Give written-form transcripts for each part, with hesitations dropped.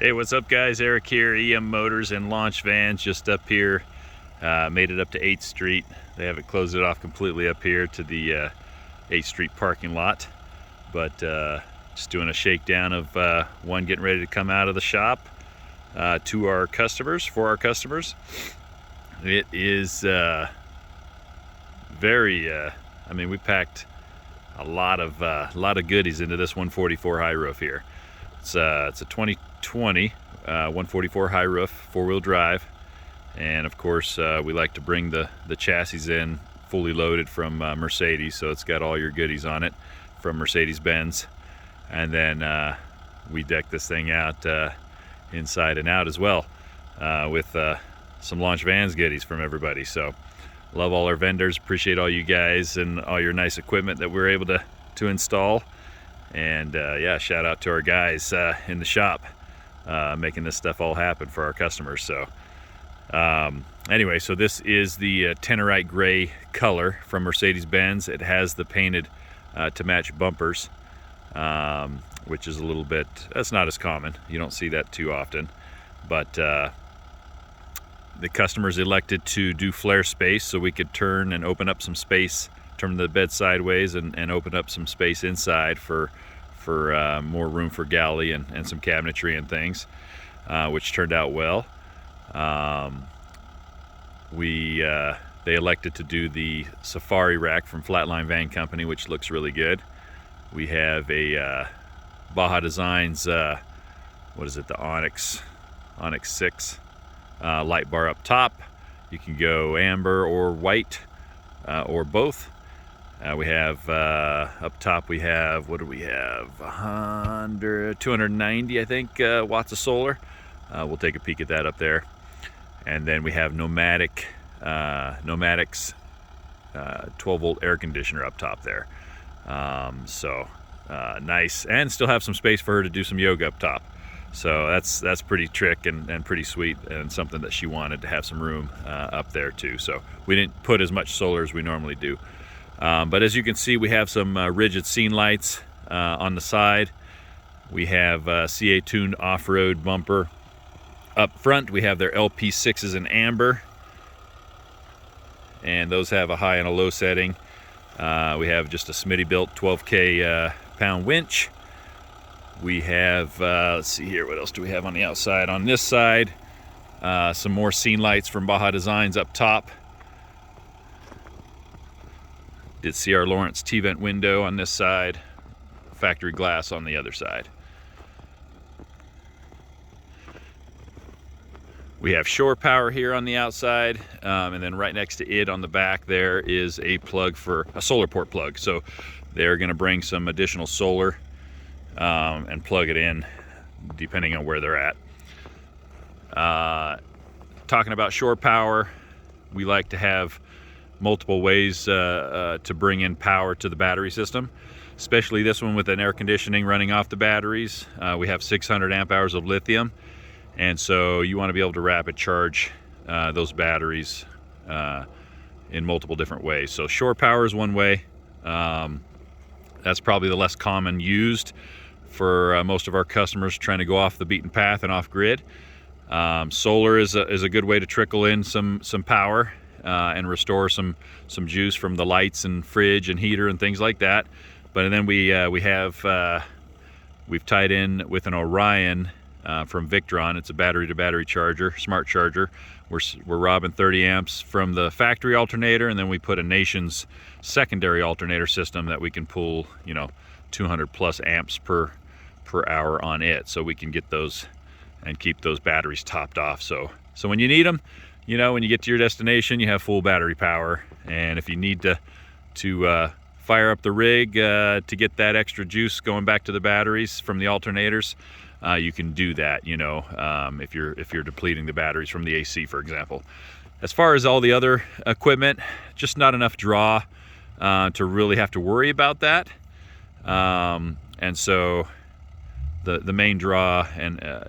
Hey, what's up guys? Eric here, EM Motors and Launch Vans, just up here. Made it up to 8th Street. They haven't closed it off completely up here to the 8th Street parking lot, but just doing a shakedown of one getting ready to come out of the shop to our customers, for our customers. It is very, I mean, we packed a lot of goodies into this 144 Highroof here. It's a 2020 144 Highroof, 4-wheel drive, and of course we like to bring the chassis in fully loaded from Mercedes, so it's got all your goodies on it from Mercedes-Benz, and then we deck this thing out inside and out as well with some Launch Vans goodies from everybody. So love all our vendors, appreciate all you guys and all your nice equipment that we're able to install. And yeah, shout out to our guys in the shop making this stuff all happen for our customers. So anyway, so this is the Tenorite Gray color from Mercedes-Benz. It has the painted to match bumpers, which is a little bit, that's not as common. You don't see that too often, but the customers elected to do flare space so we could turn and open up some space, turn the bed sideways and open up some space inside for more room for galley and some cabinetry and things, which turned out well. They elected to do the safari rack from Flatline Van Company, which looks really good. We have a Baja Designs, what is it, the Onyx 6 light bar up top. You can go amber or white or both. We have up top, we have, what do we have, 290 I think watts of solar. We'll take a peek at that up there. And then we have Nomadic's 12 volt air conditioner up top there. Nice, and still have some space for her to do some yoga up top. So that's pretty trick and pretty sweet, and something that she wanted to have some room up there too. So we didn't put as much solar as we normally do. But as you can see, we have some rigid scene lights on the side. We have CA tuned off-road bumper up front. We have their LP6s in amber, and those have a high and a low setting. We have just a Smitty built 12K pound winch. We have, let's see here, what else do we have on the outside? On this side, some more scene lights from Baja Designs up top. Did see our Lawrence T-vent window on this side, factory glass on the other side. We have shore power here on the outside, and then right next to it on the back there is a plug for a solar port plug. So they're going to bring some additional solar and plug it in depending on where they're at. Talking about shore power, we like to have multiple ways to bring in power to the battery system, especially this one with an air conditioning running off the batteries. We have 600 amp hours of lithium, and so you want to be able to rapid charge those batteries in multiple different ways. So shore power is one way. That's probably the less common used for most of our customers trying to go off the beaten path and off grid. Solar is a good way to trickle in some power and restore some juice from the lights and fridge and heater and things like that. But then we've tied in with an Orion from Victron. It's a battery to battery charger, smart charger. We're robbing 30 amps from the factory alternator, and then we put a Nation's secondary alternator system that we can pull 200 plus amps per hour on it, so we can get those and keep those batteries topped off. So when you need them, when you get to your destination, you have full battery power. And if you need to fire up the rig to get that extra juice going back to the batteries from the alternators, you can do that, if you're depleting the batteries from the AC, for example. As far as all the other equipment, just not enough draw to really have to worry about that. And so the main draw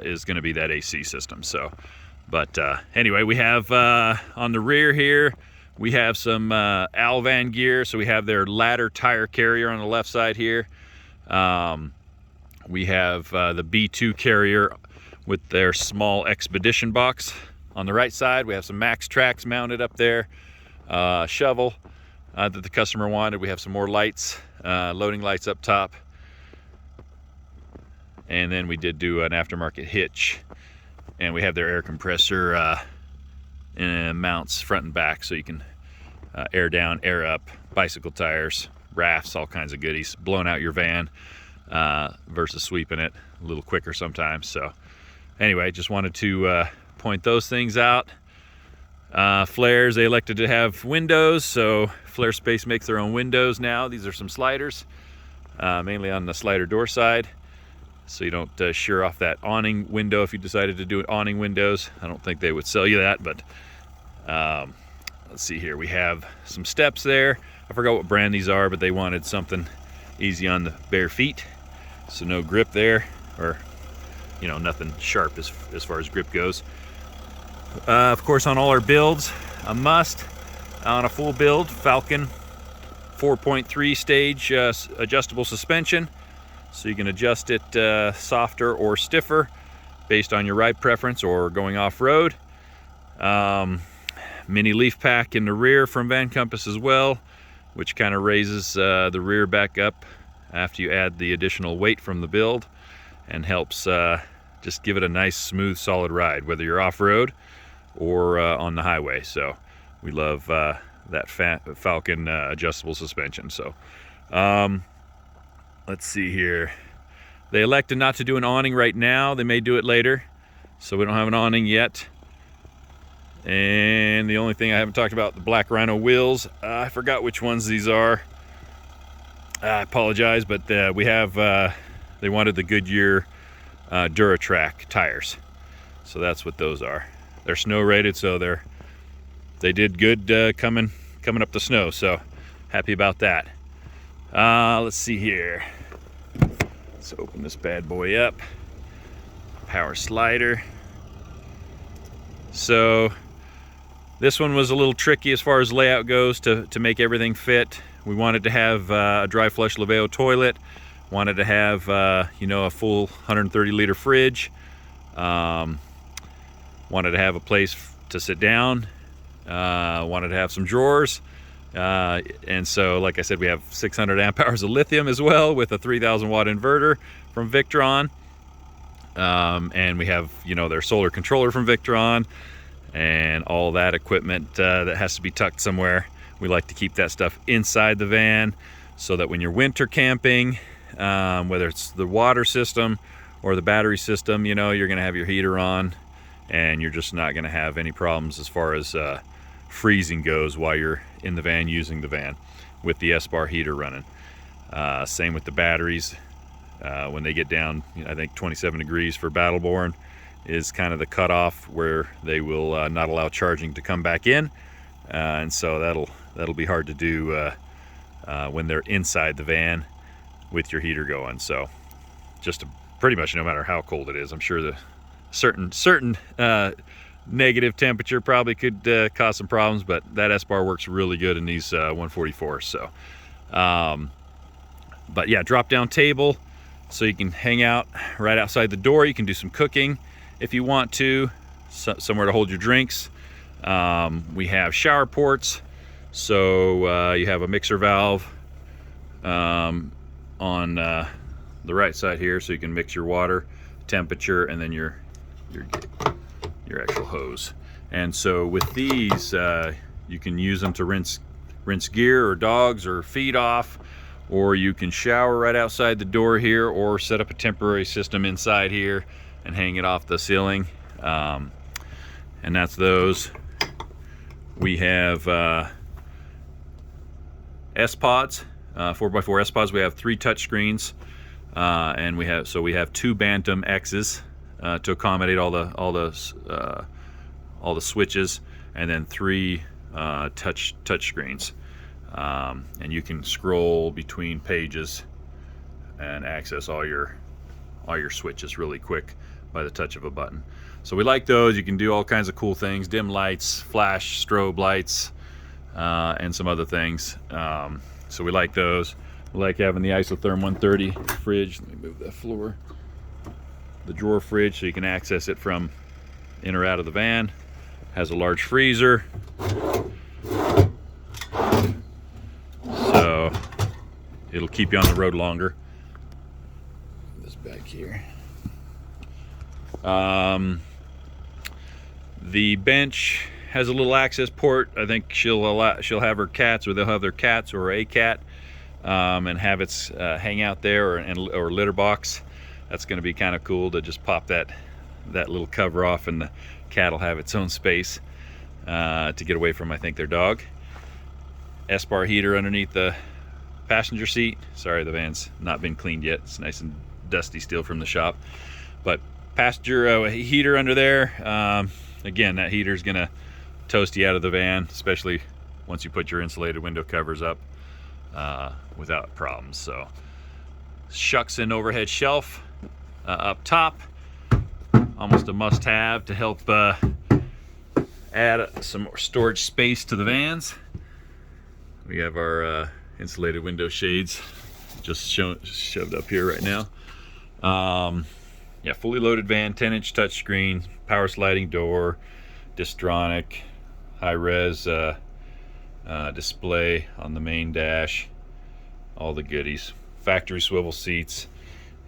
is going to be that AC system. So, but anyway, we have on the rear here, we have some Alvan gear. So we have their ladder tire carrier on the left side here. We have the B2 carrier with their small expedition box. On the right side, we have some max tracks mounted up there, shovel that the customer wanted. We have some more lights, loading lights up top. And then we did do an aftermarket hitch. And we have their air compressor mounts front and back, so you can air down, air up, bicycle tires, rafts, all kinds of goodies. Blowing out your van versus sweeping it a little quicker sometimes. So anyway, just wanted to point those things out. Flares, they elected to have windows, so Flare Space makes their own windows now. These are some sliders, mainly on the slider door side, so you don't shear off that awning window if you decided to do awning windows. I don't think they would sell you that, but let's see here. We have some steps there. I forgot what brand these are, but they wanted something easy on the bare feet, so no grip there, or nothing sharp as far as grip goes. Of course, on all our builds, a must on a full build, Falcon 4.3 stage adjustable suspension, so you can adjust it softer or stiffer based on your ride preference or going off-road. Mini leaf pack in the rear from Van Compass as well, which kind of raises the rear back up after you add the additional weight from the build, and helps just give it a nice, smooth, solid ride, whether you're off-road or on the highway. So we love that Falcon adjustable suspension. So let's see here. They elected not to do an awning right now. They may do it later, so we don't have an awning yet. And the only thing I haven't talked about, the Black Rhino wheels. I forgot which ones these are. I apologize, but we have, they wanted the Goodyear Duratrack tires. So that's what those are. They're snow rated, so they did good coming up the snow, so happy about that. Let's see here. Let's open this bad boy up. Power slider. So this one was a little tricky as far as layout goes to make everything fit. We wanted to have a dry flush Laveo toilet, wanted to have a full 130 liter fridge, wanted to have a place to sit down, wanted to have some drawers, and so like I said, we have 600 amp hours of lithium as well, with a 3000 watt inverter from Victron, and we have their solar controller from Victron, and all that equipment that has to be tucked somewhere. We like to keep that stuff inside the van, so that when you're winter camping, whether it's the water system or the battery system, you're gonna have your heater on, and you're just not gonna have any problems as far as freezing goes while you're in the van using the van with the S-bar heater running. Same with the batteries. When they get down, I think 27 degrees for Battleborn is kind of the cutoff where they will not allow charging to come back in, and so that'll be hard to do when they're inside the van with your heater going. So just pretty much no matter how cold it is, I'm sure the certain negative temperature probably could cause some problems, but that S-bar works really good in these 144s. So but yeah, drop down table, so you can hang out right outside the door. You can do some cooking if you want to, somewhere to hold your drinks. We have shower ports, so you have a mixer valve on the right side here, so you can mix your water temperature and then your actual hose. And so with these, you can use them to rinse gear or dogs or feet off, or you can shower right outside the door here, or set up a temporary system inside here and hang it off the ceiling. And that's those. We have S-Pods, 4x4 S-Pods. We have 3 touch screens, and we have 2 Bantam X's to accommodate all the switches, and then 3 touch screens. And you can scroll between pages and access all your switches really quick by the touch of a button. So we like those. You can do all kinds of cool things: dim lights, flash strobe lights, and some other things. So we like those. We like having the Isotherm 130 fridge. Let me move that floor. the drawer fridge so you can access it from in or out of the van. Has a large freezer, so it'll keep you on the road longer. This back here. The bench has a little access port. I think she'll have her cats, or they'll have their cats or a cat, and have its hang out there, or litter box. That's going to be kind of cool to just pop that little cover off, and the cat will have its own space to get away from, I think, their dog. S-bar heater underneath the passenger seat. Sorry, the van's not been cleaned yet. It's nice and dusty still from the shop. But passenger heater under there. Again, that heater is going to toast you out of the van, especially once you put your insulated window covers up without problems. So, shucks and overhead shelf up top. Almost a must-have to help add some more storage space to the vans. We have our insulated window shades just shoved up here right now. Yeah, fully loaded van, 10-inch touchscreen, power sliding door, Distronic, high-res display on the main dash, all the goodies. Factory swivel seats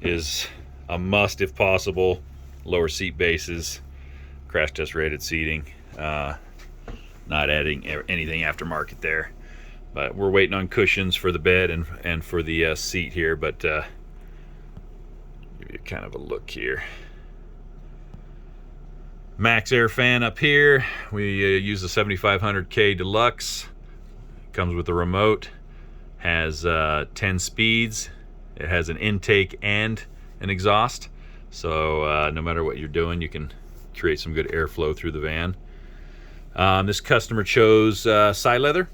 is a must if possible. Lower seat bases, crash test rated seating. Not adding anything aftermarket there, but we're waiting on cushions for the bed and for the seat here. But give you kind of a look here. Max air fan up here. We use the 7500K Deluxe. Comes with a remote. Has 10 speeds. It has an intake and an exhaust. So no matter what you're doing, you can create some good airflow through the van. This customer chose side leather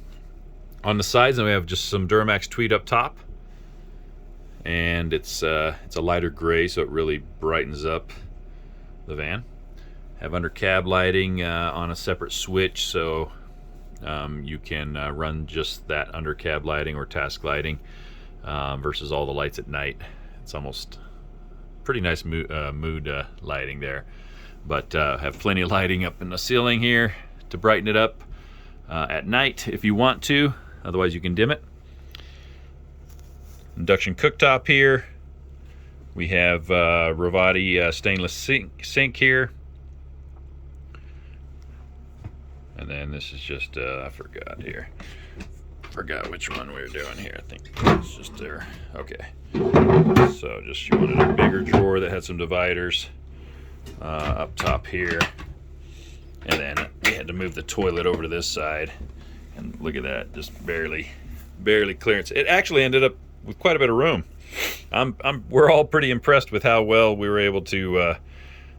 on the sides, and we have just some Duramax tweed up top. And it's a lighter gray, so it really brightens up the van. Have under cab lighting on a separate switch, so you can run just that under cab lighting or task lighting versus all the lights at night. It's almost pretty nice mood lighting there. But have plenty of lighting up in the ceiling here to brighten it up at night if you want to. Otherwise you can dim it. Induction cooktop here. We have Ruvati Stainless sink here. And then this is just, I forgot which one we were doing here. I think it's just there. Okay. So just, you wanted a bigger drawer that had some dividers up top here. And then we had to move the toilet over to this side. And look at that, just barely clearance. It actually ended up with quite a bit of room. We're all pretty impressed with how well we were able to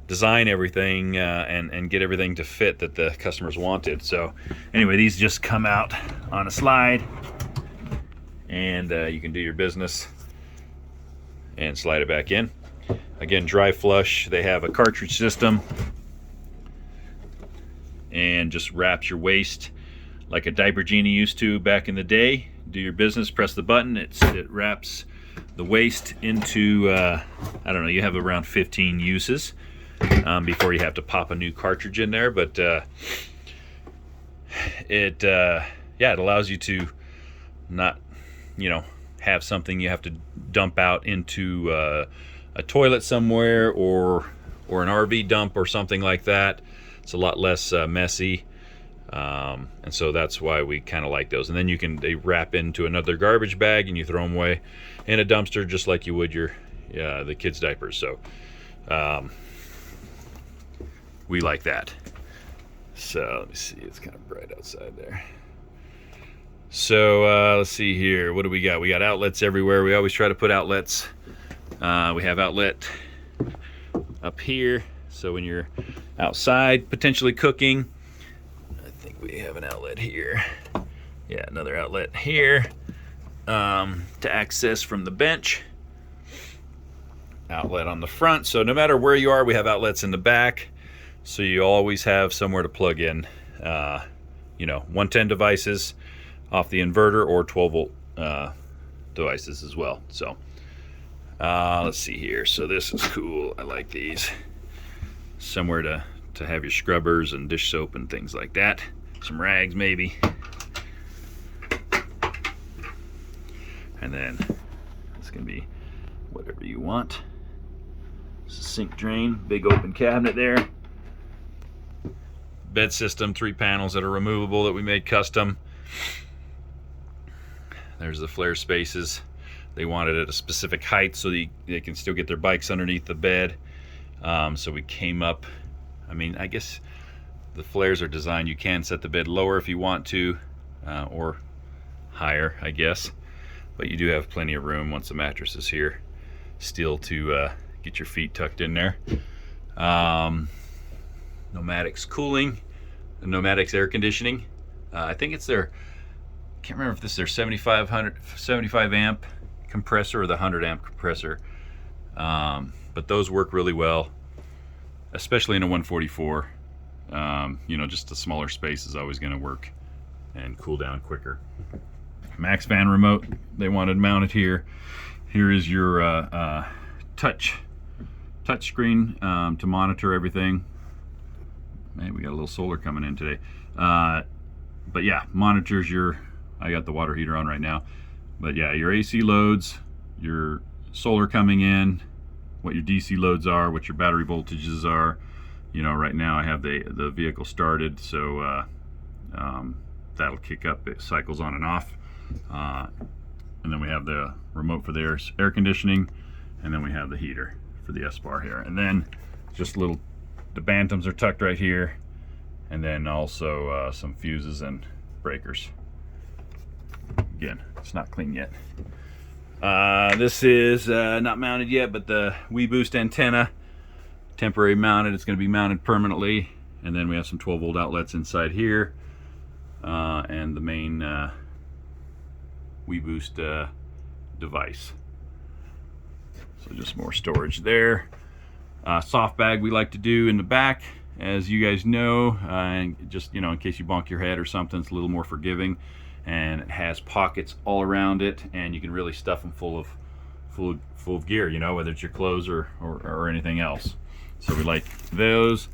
design everything and get everything to fit that the customers wanted. So anyway, these just come out on a slide, and you can do your business and slide it back in. Again, dry flush. They have a cartridge system and just wraps your waste like a diaper genie used to back in the day. Do your business, press the button, it wraps the waste into I don't know, you have around 15 uses before you have to pop a new cartridge in there. But it allows you to not, have something you have to dump out into a toilet somewhere or an RV dump or something like that. It's a lot less messy, and so that's why we kind of like those. And then they wrap into another garbage bag and you throw them away in a dumpster just like you would the kids' diapers. So we like that. So let me see, it's kind of bright outside there. So let's see here, what do we got? We got outlets everywhere. We always try to put outlets. We have outlet up here, so when you're outside potentially cooking, I think we have an outlet here. Yeah, another outlet here to access from the bench. Outlet on the front, so no matter where you are, we have outlets in the back, so you always have somewhere to plug in 110 devices off the inverter or 12 volt devices as well. So Let's see here. So this is cool. I like these. Somewhere to have your scrubbers and dish soap and things like that. Some rags maybe. And then it's gonna be whatever you want. It's a sink drain, big open cabinet there. Bed system, 3 panels that are removable that we made custom. There's the flare spaces. They want it at a specific height so they can still get their bikes underneath the bed. So we came up, I mean, I guess the flares are designed, you can set the bed lower if you want to, or higher, I guess. But you do have plenty of room once the mattress is here still to get your feet tucked in there. Pneumatics cooling, Pneumatics air conditioning. I think it's their, can't remember if this is their 75 amp compressor or the 100 amp compressor. But those work really well, especially in a 144. You know, just a smaller space is always going to work and cool down quicker. Max fan remote, they wanted mounted here. Here is your touch screen to monitor everything. Man, we got a little solar coming in today. But yeah, monitors your, I got the water heater on right now. But yeah, your AC loads, your solar coming in, what your DC loads are, what your battery voltages are. You know, right now I have the vehicle started, so that'll kick up, it cycles on and off. And then we have the remote for the air conditioning, and then we have the heater for the S-bar here. And then just little, the bantams are tucked right here, and then also some fuses and breakers. Again, it's not clean yet. This is not mounted yet, but the WeBoost antenna, temporary mounted. It's going to be mounted permanently. And then we have some 12 volt outlets inside here, and the main WeBoost device. So just more storage there. Soft bag we like to do in the back, as you guys know, and just, you know, in case you bonk your head or something, it's a little more forgiving, and it has pockets all around it, and you can really stuff them full of gear, you know, whether it's your clothes or anything else. So we like those.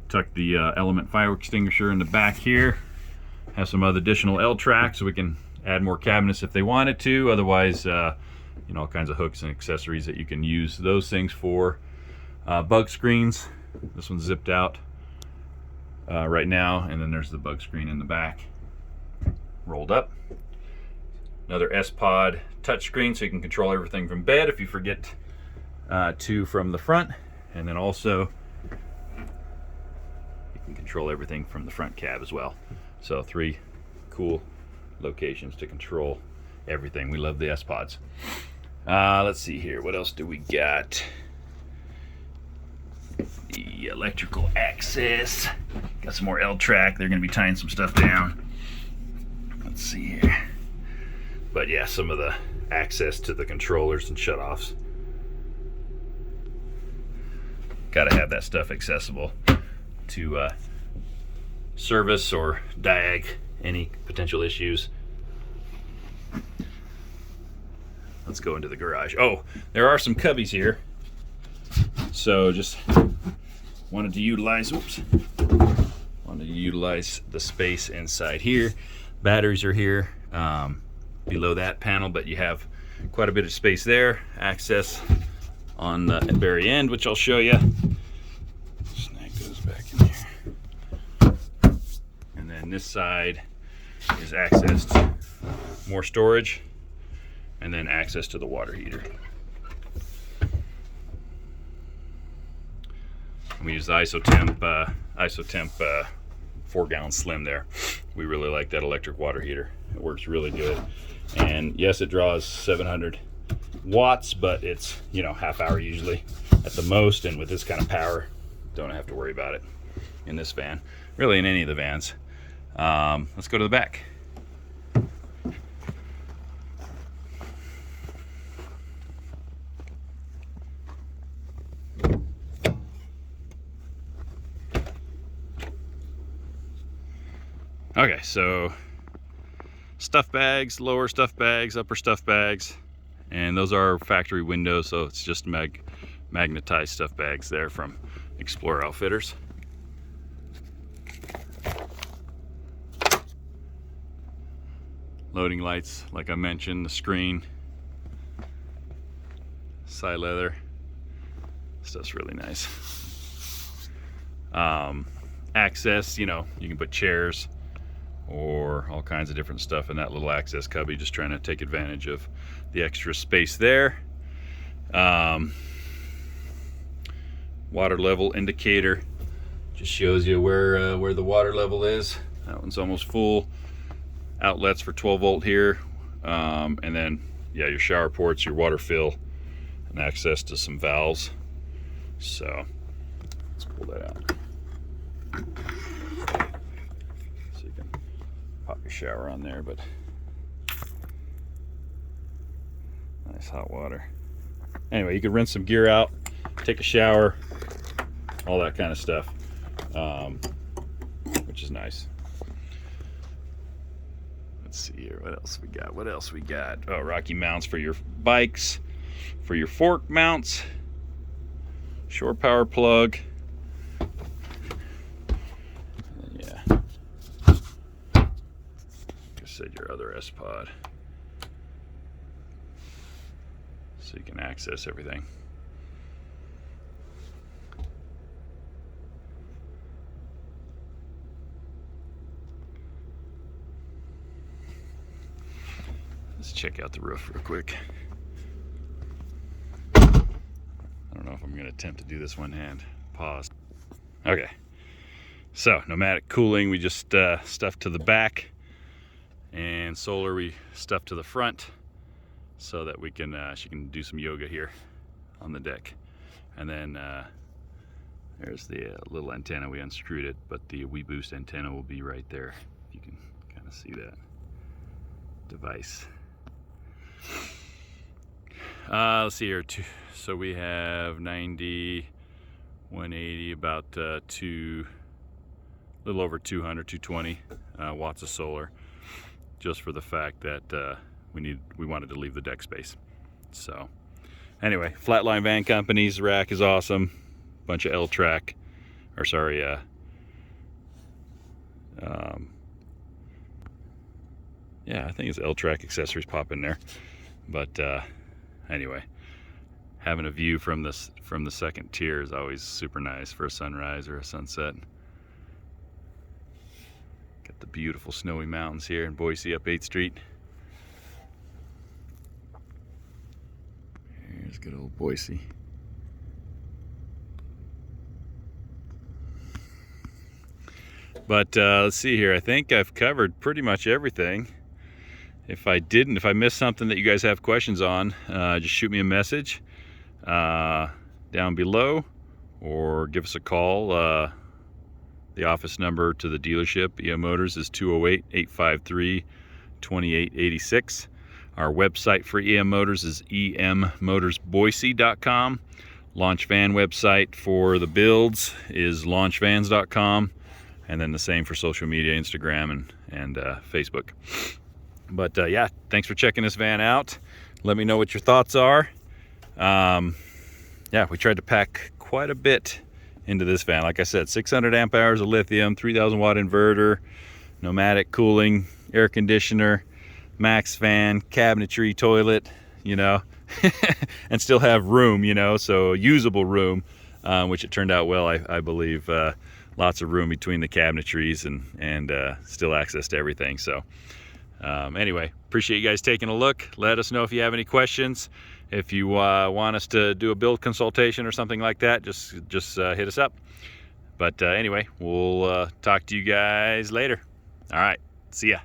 Tuck the Element fire extinguisher in the back here. Have some other additional L tracks so we can add more cabinets if they wanted to. Otherwise, you know, all kinds of hooks and accessories that you can use those things for. Bug screens. This one's zipped out right now, and then there's the bug screen in the back, rolled up. Another S-Pod touchscreen, so you can control everything from bed if you forget to from the front, and then also you can control everything from the front cab as well. So 3 cool locations to control everything. We love the S-Pods. Let's see here, what else do we got? The electrical access. Got some more L-track. They're going to be tying some stuff down. Let's see here. But yeah, some of the access to the controllers and shutoffs. Got to have that stuff accessible to service or diag any potential issues. Let's go into the garage. Oh, there are some cubbies here. So just wanted to utilize the space inside here. Batteries are here below that panel, but you have quite a bit of space there. Access on the very end, which I'll show you. Snag goes back in here. And then this side is access to more storage, and then access to the water heater. We use the Isotemp 4-gallon slim there. We really like that electric water heater. It works really good. And yes, it draws 700 watts, but it's, you know, half hour usually at the most. And with this kind of power, don't have to worry about it in this van, really in any of the vans. Let's go to the back. Okay, so stuff bags, lower stuff bags, upper stuff bags, And those are factory windows, so it's just magnetized stuff bags there from Explorer Outfitters. Loading lights, like I mentioned, the screen, side leather, stuff's really nice. Access, you know, you can put chairs or all kinds of different stuff in that little access cubby, just trying to take advantage of the extra space there. Water level indicator just shows you where the water level is. That one's almost full. Outlets for 12 volt here, and then yeah, your shower ports, your water fill, and access to some valves. So let's pull that out so you can pop your shower on there. But nice hot water. Anyway, you can rinse some gear out, take a shower, all that kind of stuff, which is nice. Let's see here, what else we got? Oh, Rocky mounts for your bikes, for your fork mounts, shore power plug. And yeah, like I said, your other S-Pod, so you can access everything. Let's check out the roof real quick. I don't know if I'm going to attempt to do this one hand. Pause. Okay. So, pneumatic cooling, we just stuffed to the back, and solar we stuffed to the front so that we can she can do some yoga here on the deck. And then there's the little antenna. We unscrewed it, but the WeBoost antenna will be right there. You can kind of see that device. Let's see here. So we have 90, 180, about a little over 220 watts of solar, just for the fact that we wanted to leave the deck space. So anyway, Flatline Van Company's rack is awesome. Bunch of L-track, or sorry, yeah, I think it's L-track accessories pop in there. But anyway, having a view from the second tier is always super nice for a sunrise or a sunset. Got the beautiful snowy mountains here in Boise up 8th Street. Here's good old Boise. But let's see here. I think I've covered pretty much everything. If I missed something that you guys have questions on, just shoot me a message down below, or give us a call. The office number to the dealership, EM Motors, is 208-853-2886. Our website for EM Motors is emmotorsboise.com. Launch Van website for the builds is launchvans.com. And then the same for social media, Instagram and Facebook. But yeah, thanks for checking this van out. Let me know what your thoughts are. Yeah, we tried to pack quite a bit into this van. Like I said, 600 amp hours of lithium, 3,000 watt inverter, pneumatic cooling, air conditioner, max fan, cabinetry, toilet, you know, and still have room, you know, so usable room, which it turned out well, I believe. Lots of room between the cabinetries and still access to everything. So anyway, appreciate you guys taking a look. Let us know if you have any questions. If you want us to do a build consultation or something like that, just hit us up. But anyway, we'll talk to you guys later. All right, see ya.